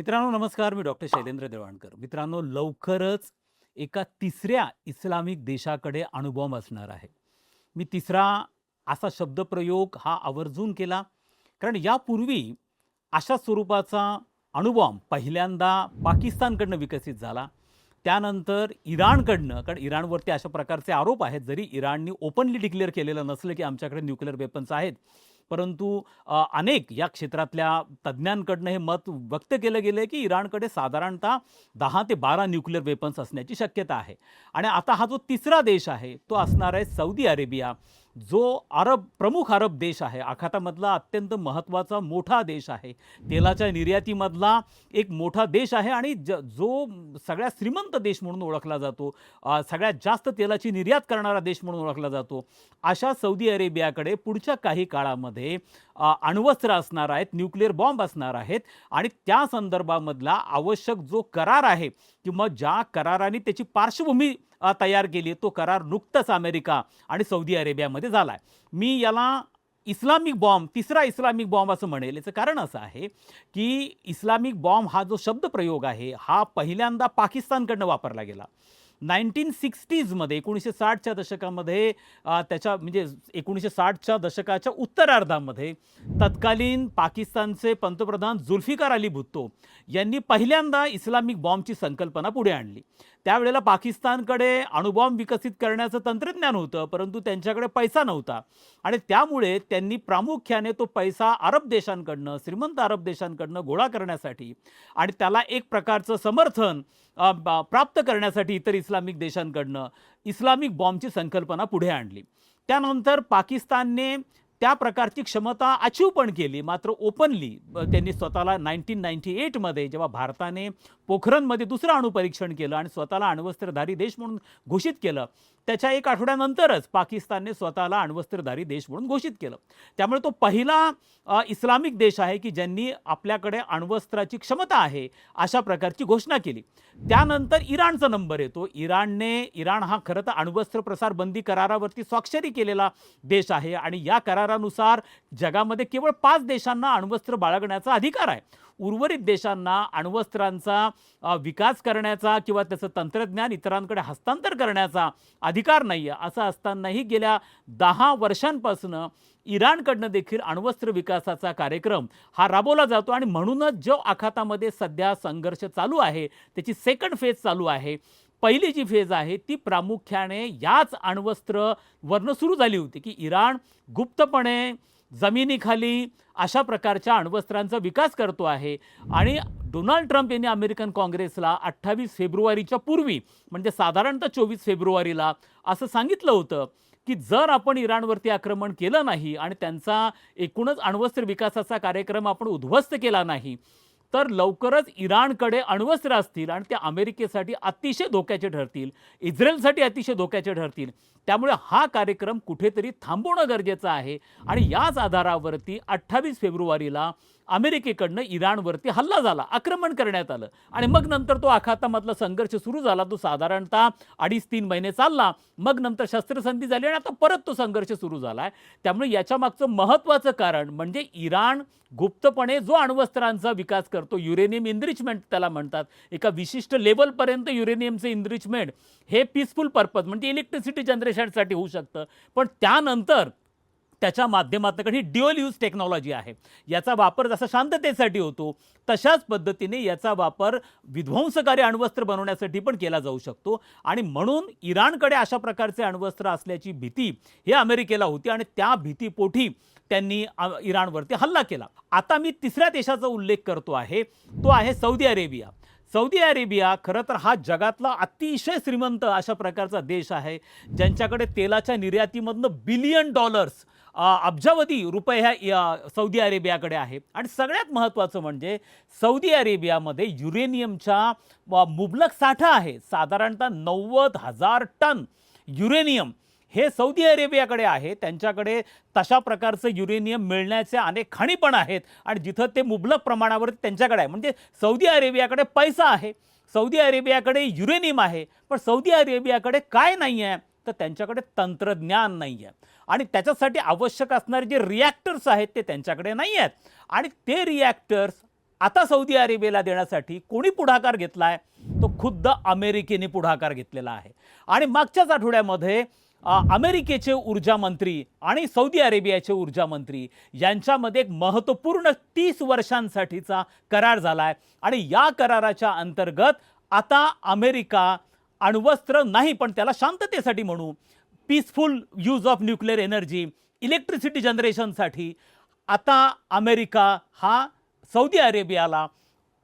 मित्रांनो नमस्कार. मी डॉक्टर शैलेंद्र देवाणकर. मित्रांनो लवकरच एका तिसऱ्या इस्लामिक देशाकडे अणुबॉम्ब असणार आहे. मी तिसरा असा शब्दप्रयोग हा आवर्जून केला, कारण यापूर्वी अशा स्वरूपाचा अणुबॉम्ब पहिल्यांदा पाकिस्तानकडनं विकसित झाला. त्यानंतर इराणकडनं, कारण इराणवरती अशा प्रकारचे आरोप आहेत, जरी इराणनी ओपनली डिक्लेअर केलेलं नसलं की आमच्याकडे न्यूक्लिअर वेपन्स आहेत, परंतु अनेक या क्षेत्रातल्या तज्ज्ञांकडनं हे मत व्यक्त केलं गेलं की इराणकडे साधारणतः 10 ते 12 न्यूक्लिअर वेपन्स असण्याची शक्यता आहे. आणि आता हा जो तिसरा देश आहे तो असणार आहे सौदी अरेबिया, जो प्रमुख अरब देश आहे, आखातामधला अत्यंत महत्त्वाचा मोठा देश आहे, तेलाच्या निर्यातीमधला एक मोठा देश आहे आणि जो सगळ्यात श्रीमंत देश म्हणून ओळखला जातो, सगळ्यात जास्त तेलाची निर्यात करणारा देश म्हणून ओळखला जातो. अशा सौदी अरेबियाकडे पुढच्या काही काळामध्ये अण्वस्त्र असणार आहेत, न्यूक्लिअर बॉम्ब असणार आहेत आणि त्या संदर्भामधला आवश्यक जो करार आहे किंवा ज्या कराराने त्याची पार्श्वभूमी तयार केली, तो करार नुकताच अमेरिका आणि सौदी अरेबियामध्ये झाला आहे. मी याला इस्लामिक बॉम्ब, तिसरा इस्लामिक बॉम्ब असं म्हणेल. याचं कारण असं आहे की इस्लामिक बॉम्ब हा जो शब्दप्रयोग आहे हा पहिल्यांदा पाकिस्तानकडनं वापरला गेला 1960मध्ये, 1960च्या दशकामध्ये. त्याच्या म्हणजे 1960च्या दशकाच्या उत्तरार्धामध्ये तत्कालीन पाकिस्तानचे पंतप्रधान जुल्फिकार अली भुत्तो यांनी पहिल्यांदा इस्लामिक बॉम्बची संकल्पना पुढे आणली. त्यावेळेला पाकिस्तानकडे अणुबॉम्ब विकसित करण्याचं तंत्रज्ञान होतं, परंतु त्यांच्याकडे पैसा नव्हता आणि त्यामुळे त्यांनी प्रामुख्याने तो पैसा अरब देशांकडनं, श्रीमंत अरब देशांकडनं गोळा करण्यासाठी आणि त्याला एक प्रकारचं समर्थन प्राप्त करण्यासाठी इतर इस्लामिक देशांकडनं इस्लामिक बॉम्बची संकल्पना पुढे आणली. त्यानंतर पाकिस्तानने त्या प्रकारची क्षमता अचीव पण केली, मात्र ओपनली त्यांनी स्वतःला 1998मध्ये जेव्हा भारताने पोखरणमध्ये दुसरं अणुपरीक्षण केलं आणि स्वतःला अण्वस्त्रधारी देश म्हणून घोषित केलं, त्याच्या एक आठवड्यानंतरच पाकिस्तानने स्वतःला अण्वस्त्रधारी देश म्हणून घोषित केलं. त्यामुळे तो पहिला इस्लामिक देश आहे की ज्यांनी आपल्याकडे अण्वस्त्राची क्षमता आहे अशा प्रकारची घोषणा केली. त्यानंतर इराणचा नंबर येतो. इराण हा खरं तर अण्वस्त्र प्रसार बंदी करारावरती स्वाक्षरी केलेला देश आहे आणि या करारानुसार जगामध्ये केवळ 5 देशांना अण्वस्त्र बाळगण्याचा अधिकार आहे. उर्वरित देशांना अण्वस्त्रांचा विकास करण्याचा किंवा त्याचं तंत्रज्ञान इतरांकडे हस्तांतर करण्याचा अधिकार नाही आहे. असं असतानाही गेल्या 10 वर्षांपासून इराणकडनं देखील अण्वस्त्र विकासाचा कार्यक्रम हा राबवला जातो आणि म्हणूनच जो आखातामध्ये सध्या संघर्ष चालू आहे त्याची सेकंड फेज चालू आहे. पहिली जी फेज आहे ती प्रामुख्याने याच अण्वस्त्रवरनं सुरू झाली होती की इराण गुप्तपणे जमिनीखाली अशा प्रकारच्या अण्वस्त्रांचा विकास करतो आहे आणि डोनाल्ड ट्रम्प यांनी अमेरिकन काँग्रेसला 28 फेब्रुवारीच्या पूर्वी म्हणजे साधारणतः 24 फेब्रुवारीला असं सांगितलं होतं की जर आपण इराणवरती आक्रमण केलं नाही आणि त्यांचा एकूणच अण्वस्त्र विकासाचा कार्यक्रम आपण उद्ध्वस्त केला नाही तर लवकरच इराणकडे अण्वस्त्र असतील आणि ते अमेरिकेसाठी अतिशय धोक्याचे ठरतील, इस्रायलसाठी अतिशय धोक्याचे ठरतील. त्यामुळे हा कार्यक्रम कुठेतरी थांबवणं गरजेचं आहे आणि याच आधारावरती 28 फेब्रुवारीला अमेरिकेकडनं इराणवरती हल्ला झाला, आक्रमण करण्यात आलं आणि मग नंतर तो आखातामधला संघर्ष सुरू झाला. तो साधारणतः 2.5-3 महिने चालला, मग नंतर शस्त्रसंधी झाली आणि आता परत तो संघर्ष सुरू झाला आहे. त्यामुळे याच्या मागचं महत्त्वाचं कारण म्हणजे इराण गुप्तपणे जो अण्वस्त्रांचा विकास करतो, युरेनियम इनरिचमेंट त्याला म्हणतात, एका विशिष्ट लेवलपर्यंत युरेनियमचं इनरिचमेंट हे पीसफुल पर्पज म्हणजे इलेक्ट्रिसिटी जनरेशनसाठी होऊ शकतं, पण त्यानंतर त्याच्या माध्यमातून ही ड्युअल यूज टेक्नॉलॉजी आहे. याचा वापर जसा शांततेसाठी होतो तशाच पद्धतीने याचा वापर विध्वंसकारी अण्वस्त्र बनवण्यासाठी पण केला जाऊ शकतो आणि म्हणून इराणकडे अशा प्रकारचे अण्वस्त्र असल्याची भीती हे अमेरिकेला होती आणि त्या भीतीपोटी त्यांनी इराणवरती हल्ला केला. आता मी तिसऱ्या देशाचा उल्लेख करतो आहे, तो आहे सौदी अरेबिया. सौदी अरेबिया खरं तर हा जगातला अतिशय श्रीमंत अशा प्रकारचा देश आहे, ज्यांच्याकडे तेलाच्या निर्यातीमधनं $बिलियन अब्जावधी रुपये ह्या सौदी अरेबियाकडे आहे. आणि सगळ्यात महत्त्वाचं म्हणजे सौदी अरेबियामध्ये युरेनियमचा मुबलक साठा आहे. साधारणतः 90,000 टन युरेनियम हे सौदी अरेबियाकडे आहे. त्यांच्याकडे तशा प्रकारचं युरेनियम मिळण्याचे अनेक खाणी पण आहेत आणि जिथं ते मुबलक प्रमाणावर त्यांच्याकडे आहे. म्हणजे सौदी अरेबियाकडे पैसा आहे, सौदी अरेबियाकडे युरेनियम आहे, पण सौदी अरेबियाकडे काय नाही आहे तर त्यांच्याकडे तंत्रज्ञान नाही आहे आणि त्याच्यासाठी आवश्यक असणारे जे रिॲक्टर्स आहेत ते त्यांच्याकडे नाही आहेत आणि ते रिॲक्टर्स आता सौदी अरेबियाला देण्यासाठी कोणी पुढाकार घेतलाय? तो खुद्द अमेरिकेने पुढाकार घेतलेला आहे. आणि मागच्याच आठवड्यामध्ये अमेरिकेचे ऊर्जा मंत्री आणि सौदी अरेबियाचे ऊर्जा मंत्री यांच्यामध्ये एक महत्त्वपूर्ण 30 वर्षांसाठीचा करार झाला आहे. आणि या कराराच्या अंतर्गत आता अमेरिका अण्वस्त्र नाही, पण त्याला शांततेसाठी म्हणू, peaceful use of nuclear energy, electricity जनरेशनसाठी आता अमेरिका हा सौदी अरेबियाला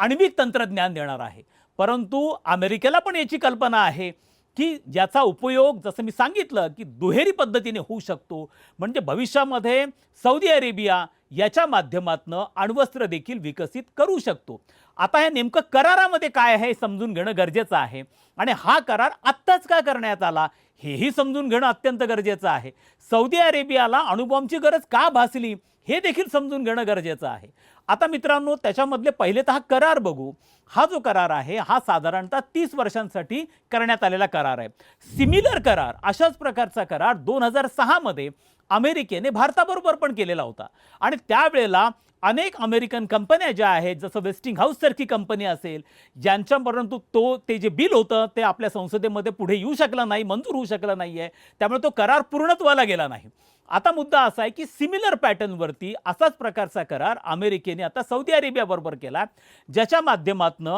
आण्विक तंत्रज्ञान देणार आहे. परंतु अमेरिकेला पण याची कल्पना आहे की याचा उपयोग जसं मी सांगितलं की दुहेरी पद्धतीने होऊ शकतो. म्हणजे भविष्यामध्ये सौदी अरेबिया याच्या माध्यमातून अण्वस्त्र देखील विकसित करू शकतो. आता हे नेमकं करारामध्ये काय आहे हे समजून घेणं गरजेचं आहे. आणि हा करार आत्ताच का करण्यात आला हेही समजून घेणं अत्यंत गरजेचं आहे. सौदी अरेबियाला अणुबॉम्बची गरज का भासली हे देखील समजून घेणं गरजेचं आहे. आता मित्रांनो, त्याच्यामधले पहिले तर हा करार बघू. हा जो करार आहे हा साधारणतः 30 वर्षांसाठी करण्यात आलेला करार आहे. सिमिलर करार, अशाच प्रकारचा करार 2006 मध्ये अमेरिकेने भारताबरोबर पण केलेला होता. आणि त्यावेळेला अनेक अमेरिकन कंपन्या ज्या आहेत, जसं वेस्टिंग हाऊस सारखी कंपनी असेल, ज्यांच्या परंतु ते जे बिल होतं ते आपल्या संसदेमध्ये पुढे येऊ शकलं नाही, मंजूर होऊ शकलं नाही आहे. त्यामुळे तो करार पूर्णत्वाला गेला नाही. आता मुद्दा असा आहे की सिमिलर पॅटर्नवरती असाच प्रकारचा करार अमेरिकेने आता सौदी अरेबियाबरोबर केला, ज्याच्या माध्यमातून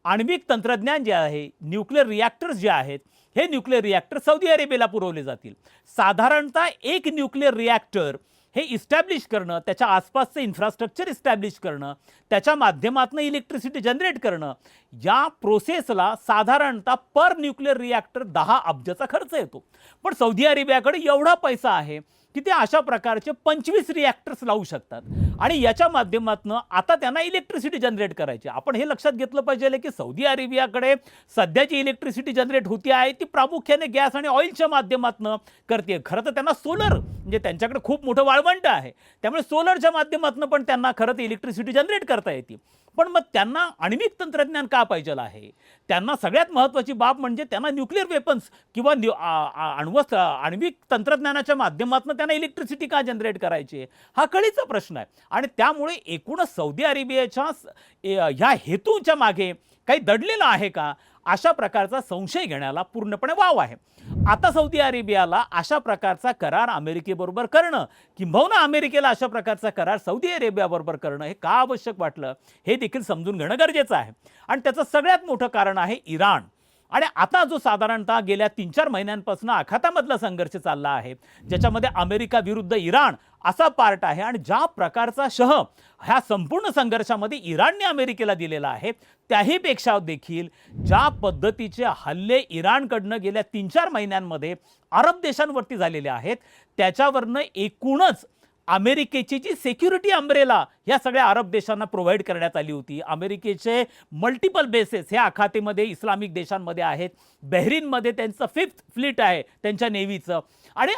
आण्विक तंत्रज्ञान जे आहे, न्यूक्लिअर रिॲक्टर्स जे आहेत, हे न्यूक्लिअर रिॲक्टर सौदी अरेबियाला पुरवले जातील. साधारणतः एक न्यूक्लिअर रिॲक्टर हे इस्टॅब्लिश करणं, त्याच्या आसपासचं इन्फ्रास्ट्रक्चर इस्टॅब्लिश करणं, त्याच्या माध्यमातून इलेक्ट्रिसिटी जनरेट करणं, या प्रोसेसला साधारणतः पर न्यूक्लिअर रिॲक्टर 10 अब्जचा खर्च येतो. पण सौदी अरेबियाकडे एवढा पैसा आहे की ते अशा प्रकारचे 25 रिॲक्टर्स लावू शकतात. आणि याच्या माध्यमातून आता त्यांना इलेक्ट्रिसिटी जनरेट करायची. आपण हे लक्षात घेतलं पाहिजे की सौदी अरेबियाकडे सध्याची इलेक्ट्रिसिटी जनरेट होती आहे ती प्रामुख्याने गॅस आणि ऑइलच्या माध्यमातून करते. खरं तर त्यांना सोलर, म्हणजे त्यांच्याकडे खूप मोठं वाळवंट आहे, त्यामुळे सोलरच्या माध्यमातून पण त्यांना खरं तर इलेक्ट्रिसिटी जनरेट करता येते. पण मग त्यांना आण्विक तंत्रज्ञान का पाहिजे आहे? त्यांना सगळ्यात महत्त्वाची बाब म्हणजे त्यांना न्यूक्लिअर वेपन्स किंवा अण्वस्त्र, आण्विक तंत्रज्ञानाच्या माध्यमातून त्यांना इलेक्ट्रिसिटी का जनरेट करायची, हा कळीचा प्रश्न आहे. आणि त्यामुळे एकूणच सौदी अरेबियाच्या ह्या हेतूच्या मागे काही दडलेलं आहे का, अशा प्रकारचा संशय घेण्याला पूर्णपणे वाव आहे. आता सौदी अरेबियाला अशा प्रकारचा करार अमेरिकेबरोबर करणं, किंबहुना अमेरिकेला अशा प्रकारचा करार सौदी अरेबियाबरोबर करणं हे का आवश्यक वाटलं हे देखील समजून घेणं गरजेचं आहे. आणि त्याचं सगळ्यात मोठं कारण आहे इराण. आणि आता जो साधारणतः गेल्या 3-4 महिन्यांपासून आखातामधला संघर्ष चालला आहे, ज्याच्यामध्ये अमेरिका विरुद्ध इराण असा पार्ट आहे. आणि ज्या प्रकारचा शह ह्या संपूर्ण संघर्षामध्ये इराणने अमेरिकेला दिलेला आहे, त्याहीपेक्षा देखील ज्या पद्धतीचे हल्ले इराणकडनं गेल्या 3-4 महिन्यांमध्ये अरब देशांवरती झालेले आहेत, त्याच्यावरनं एकूणच अमेरिकेची जी सिक्युरिटी अम्ब्रेला या सगळ्या अरब देशांना प्रोव्हाइड करण्यात आली होती. अमेरिकेचे मल्टिपल बेसेस हे आखातीमध्ये इस्लामिक देशांमध्ये आहेत. बहरीनमध्ये त्यांचं 5th फ्लीट आहे त्यांच्या नेव्हीचं. आणि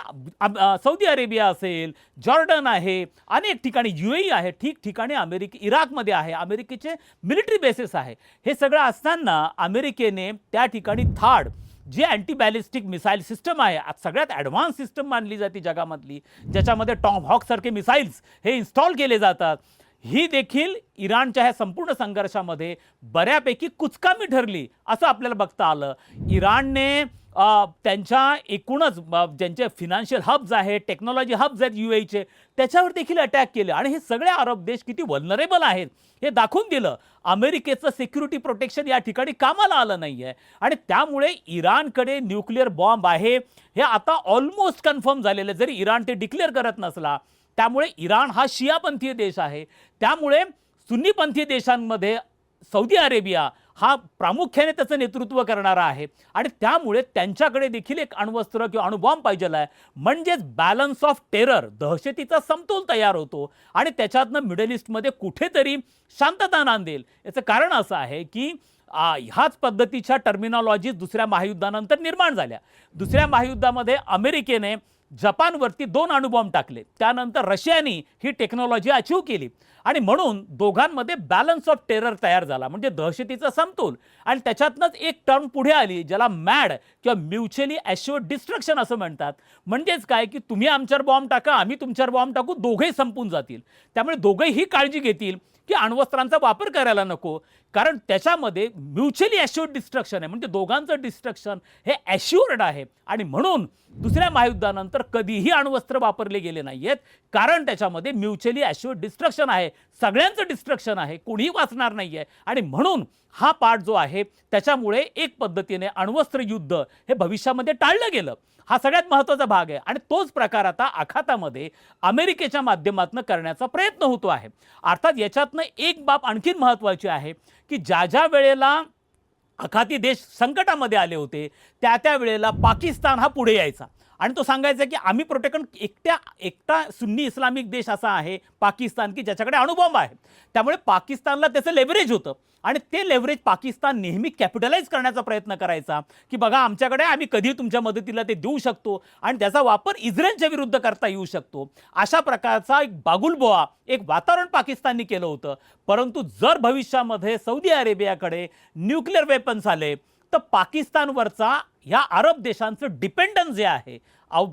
सौदी अरेबिया असेल, जॉर्डन आहे, अनेक ठिकाणी UAE आहे, ठिकठिकाणी इराकमध्ये आहे, अमेरिकेचे मिलिटरी बेसेस आहे. हे सगळं असताना अमेरिकेने त्या ठिकाणी थाड, जी अँटी बॅलिस्टिक मिसाईल सिस्टम आहे, सगळ्यात ॲडव्हान्स सिस्टम मानली जाते जगामधली, ज्याच्यामध्ये टॉम हॉक सारखे मिसाईल्स हे इन्स्टॉल केले जातात, ही देखील इराणच्या ह्या संपूर्ण संघर्षामध्ये बऱ्यापैकी कुचकामी ठरली असं आपल्याला बघता आलं. इराणने त्यांच्या एकूणच ज्यांचे फिनान्शियल हब्स आहेत, टेक्नॉलॉजी हब्स आहेत UAEचे, त्याच्यावर देखील अटॅक केले. आणि हे सगळे अरब देश किती वल्नरेबल आहेत हे दाखवून दिलं. अमेरिकेचं सिक्युरिटी प्रोटेक्शन या ठिकाणी कामाला आलं नाही आहे. आणि त्यामुळे इराणकडे न्यूक्लिअर बॉम्ब आहे हे आता ऑलमोस्ट कन्फर्म झालेलं, जरी इराण ते डिक्लेअर करत नसला. त्यामुळे इराण हा शियापंथीय देश आहे. त्यामुळे सुन्नीपंथीय देशांमध्ये सौदी अरेबिया हा प्रामुख्याने त्याचं नेतृत्व करणारा आहे. आणि त्यामुळे त्यांच्याकडे देखील एक अण्वस्त्र किंवा अणुबॉम्ब पाहिजे आहे. म्हणजेच बॅलन्स ऑफ टेरर, दहशतीचा समतोल तयार होतो आणि त्याच्यातनं मिडल ईस्टमध्ये कुठेतरी शांतता नांदेल. याचं कारण असं आहे की ह्याच पद्धतीच्या टर्मिनॉलॉजीज दुसऱ्या महायुद्धानंतर निर्माण झाल्या. दुसऱ्या महायुद्धामध्ये अमेरिकेने जपानवरती 2 अणुबॉम्ब टाकले, त्यानंतर रशियाने ही टेक्नॉलॉजी अचीव केली. आणि म्हणून दोघांमध्ये बॅलन्स ऑफ टेरर तयार झाला, म्हणजे दहशतीचा समतोल. आणि त्याच्यातनंच एक टर्म पुढे आली ज्याला मॅड किंवा म्युच्युअली ॲश्युअर्ड डिस्ट्रक्शन असं म्हणतात. म्हणजेच काय की तुम्ही आमच्यावर बॉम्ब टाका, आम्ही तुमच्यावर बॉम्ब टाकू, दोघेही संपून जातील. त्यामुळे दोघेही ही काळजी घेतील की अण्वस्त्रांचा वापर करायला नको, कारण त्याच्यामध्ये म्युच्युअली ॲश्युअर्ड डिस्ट्रक्शन आहे, म्हणजे दोघांचं डिस्ट्रक्शन हे ॲश्युअर्ड आहे. आणि म्हणून दुसऱ्या महायुद्धानंतर कधीही अण्वस्त्र वापरले गेले नाही आहेत, कारण त्याच्यामध्ये म्युच्युअली ॲश्युअर्ड डिस्ट्रक्शन आहे, सगळ्यांचं डिस्ट्रक्शन आहे, कोणीही वाचणार नाही आहे. आणि म्हणून हा पाठ जो आहे त्याच्यामुळे एक पद्धतीने अण्वस्त्र युद्ध हे भविष्यामध्ये टाळलं गेलं. हा सगळ्यात महत्त्वाचा भाग आहे आणि तोच प्रकार आता आखातामध्ये अमेरिकेच्या माध्यमातून करण्याचा प्रयत्न होतो आहे. अर्थात याच्यातनं एक बाब आणखीन महत्त्वाची आहे की ज्या ज्या वेळेला आखाती देश संकटामध्ये आले होते त्या वेळेला पाकिस्तान हा पुढे यायचा आणि तो सांगायचा की आम्ही प्रोटेक्शन एकटा सुन्नी इस्लामिक देश असा आहे पाकिस्तान की ज्याच्याकडे अणुबॉम्ब आहे. त्यामुळे पाकिस्तानला त्याचं लेव्हरेज होतं आणि ते लेव्हरेज पाकिस्तान नेहमी कॅपिटलाइज करण्याचा प्रयत्न करायचा की बघा आमच्याकडे आम्ही कधी तुमच्या मदतीला ते देऊ शकतो आणि त्याचा वापर इस्रायलच्या विरुद्ध करता येऊ शकतो. अशा प्रकारचा एक बागुलबोआ एक वातावरण पाकिस्तानने केलं होतं. परंतु जर भविष्यामध्ये सौदी अरेबियाकडे न्यूक्लिअर वेपन्स आले तर पाकिस्तानवरचा ह्या अरब देशांचं डिपेंडन्स जे आहे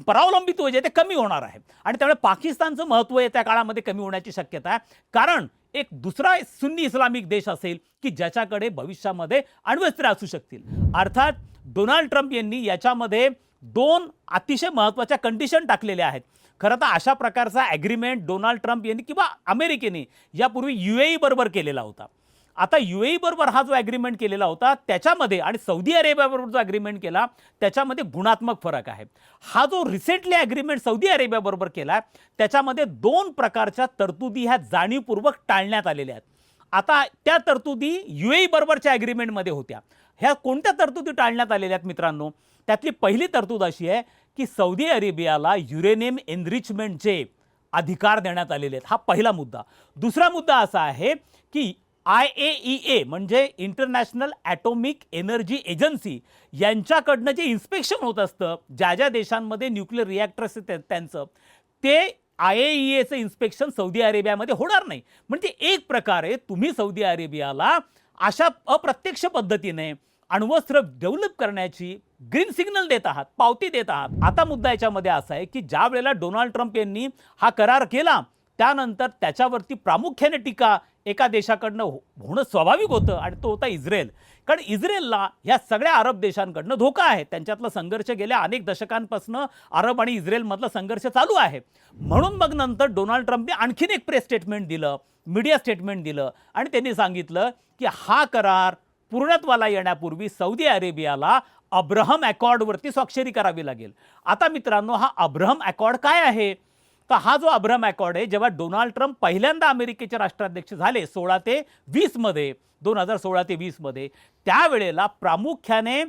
परावलंबित्व जे ते कमी होणार आहे आणि त्यामुळे पाकिस्तानचं महत्त्व त्या काळामध्ये कमी होण्याची शक्यता आहे. कारण एक दुसरा सुन्नी इस्लामिक देश असेल की ज्याच्याकडे भविष्यामध्ये अण्वस्त्रे असू शकतील. अर्थात डोनाल्ड ट्रम्प यांनी याच्यामध्ये दोन अतिशय महत्त्वाच्या कंडिशन टाकलेल्या आहेत. खरं तर अशा प्रकारचा ॲग्रीमेंट डोनाल्ड ट्रम्प यांनी किंवा अमेरिकेने यापूर्वी UAE बरोबर केलेला होता. आता UAE बरोबर हा जो ॲग्रीमेंट केलेला होता त्याच्यामध्ये आणि सौदी अरेबियाबरोबर जो ॲग्रीमेंट केला त्याच्यामध्ये गुणात्मक फरक आहे. हा जो रिसेंटली ॲग्रीमेंट सौदी अरेबियाबरोबर केला त्याच्यामध्ये दोन प्रकारच्या तरतुदी ह्या जाणीवपूर्वक टाळण्यात आलेल्या आहेत. आता त्या तरतुदी UAE बरोबरच्या ॲग्रीमेंटमध्ये होत्या. ह्या कोणत्या तरतुदी टाळण्यात आलेल्या आहेत मित्रांनो? त्यातली पहिली तरतूद अशी आहे की सौदी अरेबियाला युरेनियम एनरिचमेंटचे अधिकार देण्यात आलेले आहेत. हा पहिला मुद्दा. दुसरा मुद्दा असा आहे की IAEA म्हणजे इंटरनॅशनल ॲटॉमिक एनर्जी एजन्सी यांच्याकडनं जे इन्स्पेक्शन होत असतं ज्या ज्या देशांमध्ये न्यूक्लिअर रिॲक्टर्स त्यांचं ते IAEAचं इन्स्पेक्शन सौदी अरेबियामध्ये होणार नाही. म्हणजे एक प्रकारे तुम्ही सौदी अरेबियाला अशा अप्रत्यक्ष पद्धतीने अण्वस्त्र डेव्हलप करण्याची ग्रीन सिग्नल देत आहात, पावती देत आहात. आता मुद्दा याच्यामध्ये असा आहे की ज्या वेळेला डोनाल्ड ट्रम्प यांनी हा करार केला त्यानंतर त्याच्यावरती प्रामुख्याने टीका एका देशाकडनं होणं स्वाभाविक होतं आणि तो होता इस्रायल. कारण इस्रायलला ह्या सगळ्या अरब देशांकडनं धोका आहे. त्यांच्यातला संघर्ष गेल्या अनेक दशकांपासून अरब आणि इस्रायलमधला संघर्ष चालू आहे. म्हणून मग नंतर डोनाल्ड ट्रम्पने आणखीन एक प्रेस स्टेटमेंट दिलं, मीडिया स्टेटमेंट दिलं आणि त्यांनी सांगितलं की हा करार पूर्णत्वाला येण्यापूर्वी सौदी अरेबियाला अब्राहम अकॉर्डवरती स्वाक्षरी करावी लागेल. आता मित्रांनो हा अब्राहम अकॉर्ड काय आहे? तर हा जो अब्राहम अकॉर्ड आहे जेव्हा डोनाल्ड ट्रम्प पहिल्यांदा अमेरिकेचे राष्ट्राध्यक्ष झाले 16 ते 20 मध्ये 2016 ते 20 मध्ये त्यावेळेला प्रामुख्याने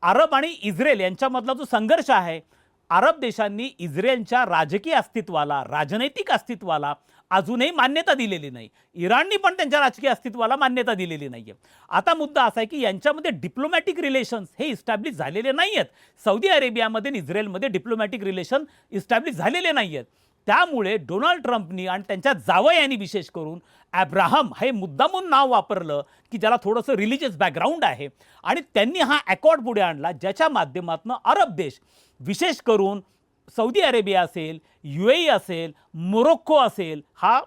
अरब आणि इस्रायल यांच्यामधला जो संघर्ष आहे अरब देशांनी इस्रायलच्या राजकीय अस्तित्वाला राजनैतिक अस्तित्वाला अजूनही मान्यता दिलेली नाही. इराणनी पण त्यांच्या राजकीय अस्तित्वाला मान्यता दिलेली नाही आहे. आता मुद्दा असा आहे की यांच्यामध्ये डिप्लोमॅटिक रिलेशन्स हे इस्टॅब्लिश झालेले नाही आहेत. सौदी अरेबियामध्ये आणि इस्रायलमध्ये डिप्लोमॅटिक रिलेशन इस्टॅब्लिश झालेले नाही आहेत. त्यामुळे डोनाल्ड ट्रम्पनी आणि त्यांच्या जावयांनी विशेष करून अब्राहम हे मुद्दामून नाव वापरलं की ज्याला थोडंसं रिलिजियस बॅकग्राऊंड आहे आणि त्यांनी हा अकॉर्ड पुढे आणला ज्याच्या माध्यमातून अरब देश विशेष करून सौदी अरेबिया असेल, UAE असेल, मोरोक्को असेल, हा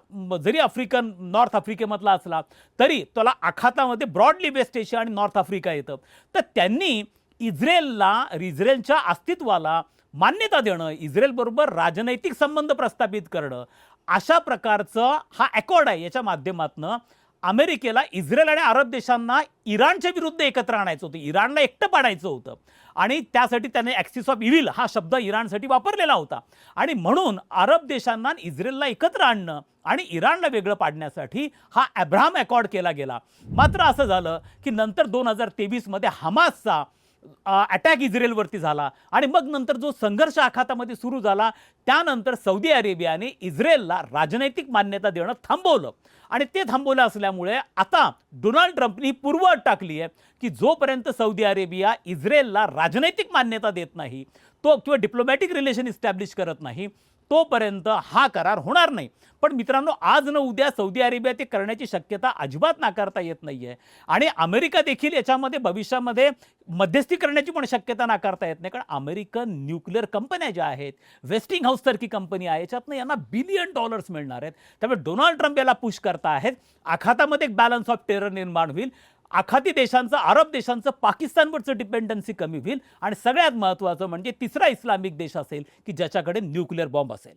जरी नॉर्थ आफ्रिकेमधला असला तरी त्याला आखातामध्ये ब्रॉडली वेस्ट एशिया आणि नॉर्थ आफ्रिका येतं. तर त्यांनी इस्रायलच्या अस्तित्वाला मान्यता देणं, इस्रायलबरोबर राजनैतिक संबंध प्रस्थापित करणं अशा प्रकारचं हा अकॉर्ड आहे. याच्या माध्यमातून अमेरिकेला इस्रायल आणि अरब देशांना इराणच्या विरुद्ध एकत्र आणायचं होतं, इराणला एकटं पाडायचं होतं आणि त्यासाठी त्याने ॲक्सिस ऑफ इव्हिल हा शब्द इराणसाठी वापरलेला होता. आणि म्हणून अरब देशांना इस्रायलला एकत्र आणणं आणि इराणला वेगळं पाडण्यासाठी हा अब्राहम अकॉर्ड केला गेला. मात्र असं झालं की नंतर 2023 मध्ये हमासचा अटॅक इस्रायलवरती झाला आणि मग नंतर जो संघर्ष आखातामध्ये सुरू झाला त्यानंतर सौदी अरेबियाने इस्रायलला राजनैतिक मान्यता देणं थांबवलं आणि ते थांबवलं असल्यामुळे आता डोनाल्ड ट्रम्पनी पूर्वअट टाकली आहे की जोपर्यंत सौदी अरेबिया इस्रायलला राजनैतिक मान्यता देत नाही तो किंवा डिप्लोमॅटिक रिलेशन इस्टॅब्लिश करत नाही तोपर्यंत हा करार होणार नाही. पण मित्रांनो, आज न उद्या सौदी अरेबिया ते करण्याची शक्यता अजिबात नाकारता येत नाहीये आणि अमेरिका देखील याच्यामध्ये भविष्यामध्ये मध्यस्थी करण्याची पण शक्यता नाकारता येत नाही. कारण अमेरिकन न्यूक्लिअर कंपन्या ज्या आहेत, वेस्टिंग हाऊस सारखी कंपनी आहे, याच्यातनं यांना बिलियन डॉलर्स मिळणार आहेत. त्यामुळे डोनाल्ड ट्रम्प याला पुश करतायत. आखातामध्ये एक बॅलन्स ऑफ टेरर निर्माण होईल. आखाती देशांचं, अरब देशांचं पाकिस्तानवरचं डिपेंडन्सी कमी होईल आणि सगळ्यात महत्त्वाचं म्हणजे तिसरा इस्लामिक देश असेल की ज्याच्याकडे न्यूक्लिअर बॉम्ब असेल.